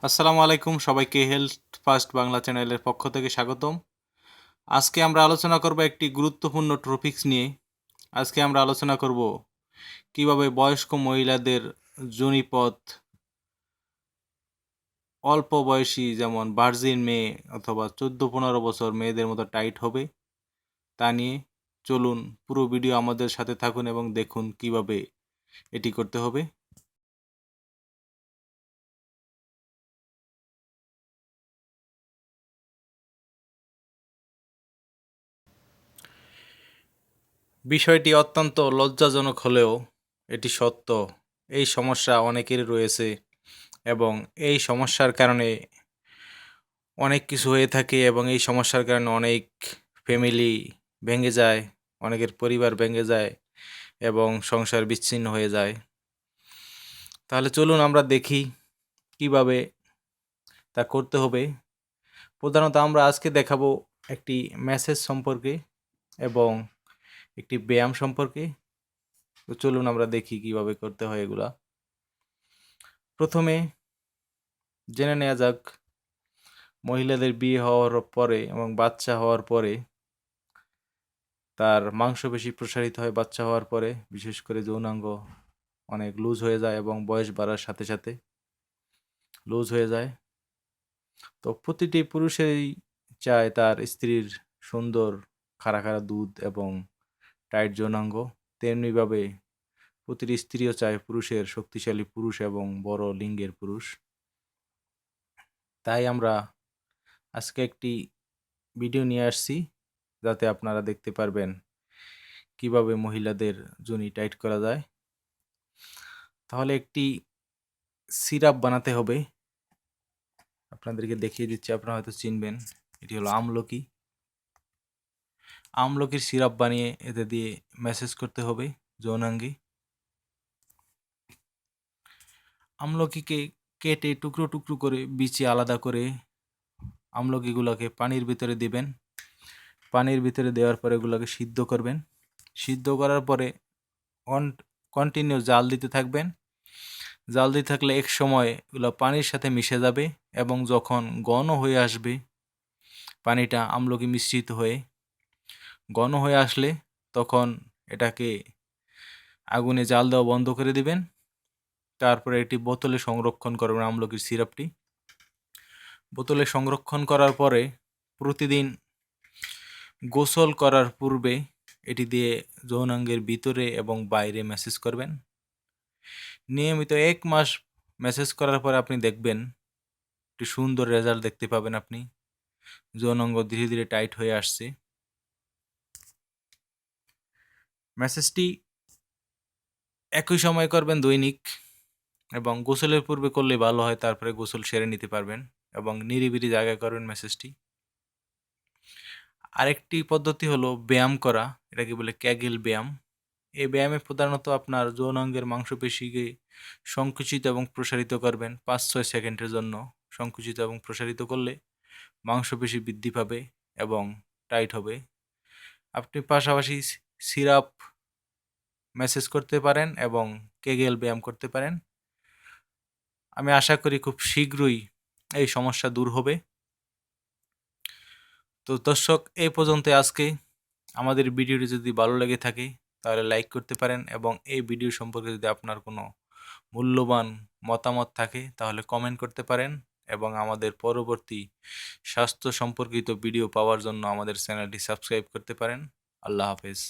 আসসালামু আলাইকুম, সবাইকে হেলথ ফার্স্ট বাংলা চ্যানেলের পক্ষ থেকে স্বাগতম। আজকে আমরা আলোচনা করব একটি গুরুত্বপূর্ণ টপিকস নিয়ে। আজকে আমরা আলোচনা করব কিভাবে বয়স্ক মহিলাদের যোনিপথ অল্প বয়সী, যেমন ভার্জিন মেয়ে অথবা 14-15 বছর মেয়েদের মতো টাইট হবে তা নিয়ে। চলুন পুরো ভিডিও আমাদের সাথে থাকুন এবং দেখুন কিভাবে এটি করতে হবে। বিষয়টি অত্যন্ত লজ্জাজনক হলেও এটি সত্য। এই সমস্যা অনেকেরই রয়েছে এবং এই সমস্যার কারণে অনেক কিছু হয়ে থাকে এবং এই সমস্যার কারণে অনেক ফ্যামিলি ভেঙে যায়, অনেকের পরিবার ভেঙে যায় এবং সংসার বিচ্ছিন্ন হয়ে যায়। তাহলে চলুন আমরা দেখি কিভাবে তা করতে হবে। প্রধানত আমরা আজকে দেখাবো একটি মেসেজ সম্পর্কে এবং একটি ব্যায়াম সম্পর্কে। তো চলুন আমরা দেখি কিভাবে করতে হয় এগুলা। প্রথমে জেনে নেওয়া যাক, মহিলাদের বিয়ে হওয়ার পরে এবং বাচ্চা হওয়ার পরে তার মাংসপেশি প্রসারিত হয়। বাচ্চা হওয়ার পরে বিশেষ করে যৌনাঙ্গ অনেক লুজ হয়ে যায় এবং বয়স বাড়ার সাথে সাথে লুজ হয়ে যায়। তো প্রতিটি পুরুষেরই চায় তার স্ত্রীর সুন্দর খাড়া খাড়া দুধ এবং টাইট যৌনাঙ্গ। তেমনিভাবে প্রতিটি স্ত্রীও চায় পুরুষের শক্তিশালী পুরুষ এবং বড় লিঙ্গের পুরুষ। তাই আমরা আজকে একটি ভিডিও নিয়ে আসছি, যাতে আপনারা দেখতে পারবেন কিভাবে মহিলাদের যোনি টাইট করা যায়। তাহলে একটি সিরাপ বানাতে হবে। আপনাদেরকে দেখিয়ে দিচ্ছি, আপনারা হয়তো চিনবেন। এটি হলো আমলকি। আমলকির সিরাপ বানিয়ে এতে দিয়ে ম্যাসেজ করতে হবে যৌনাঙ্গে। আমলকিকে কেটে টুকরো টুকরো করে বিচি আলাদা করে আমলকিগুলোকে পানির ভিতরে দিবেন। পানির ভিতরে দেওয়ার পরে এগুলোকে সিদ্ধ করবেন। সিদ্ধ করার পরে কন্টিনিউ জাল দিতে থাকবেন। জাল দিতে থাকলে এক সময় এগুলো পানির সাথে মিশে যাবে এবং যখন ঘন হয়ে আসবে পানিটা আমলকি মিশ্রিত হয়ে ঘন হয়ে আসলে তখন এটাকে আগুনে জাল দেওয়া বন্ধ করে দিবেন। তারপরে একটি বোতলে সংরক্ষণ করবেন আমলকির সিরাপটি। বোতলে সংরক্ষণ করার পরে প্রতিদিন গোসল করার পূর্বে এটি দিয়ে যৌনাঙ্গের ভিতরে এবং বাইরে ম্যাসেজ করবেন। নিয়মিত 1 মাস ম্যাসেজ করার পরে আপনি দেখবেন একটি সুন্দর রেজাল্ট দেখতে পাবেন আপনি। যৌনাঙ্গ ধীরে ধীরে টাইট হয়ে আসছে। ম্যাসেজটি একই সময় করবেন দৈনিক এবং গোসলের পূর্বে করলে ভালো হয়। তারপরে গোসল সেরে নিতে পারবেন এবং নিরিবিলি জায়গায় করবেন ম্যাসেজটি। আরেকটি পদ্ধতি হলো ব্যায়াম করা, এটাকে বলে ক্যাগেল ব্যায়াম। এই ব্যায়ামে প্রধানত আপনার যৌনাঙ্গের মাংসপেশিকে সংকুচিত এবং প্রসারিত করবেন 5-6 সেকেন্ডের জন্য। সংকুচিত এবং প্রসারিত করলে মাংসপেশি বৃদ্ধি পাবে এবং টাইট হবে। আপনি পাশাপাশি সিরাপ ম্যাসেজ করতে পারেন এবং কেগেল ব্যায়াম করতে পারেন। আমি আশা করি খুব শীঘ্রই এই সমস্যা দূর হবে। তো দর্শক, এই পর্যন্ত আজকে। আমাদের ভিডিওটি যদি ভালো লেগে থাকে তাহলে লাইক করতে পারেন এবং এই ভিডিও সম্পর্কে যদি আপনার কোনো মূল্যবান মতামত থাকে তাহলে কমেন্ট করতে পারেন এবং আমাদের পরবর্তী স্বাস্থ্য সম্পর্কিত ভিডিও পাওয়ার জন্য আমাদের চ্যানেলটি সাবস্ক্রাইব করতে পারেন। আল্লাহ হাফেজ।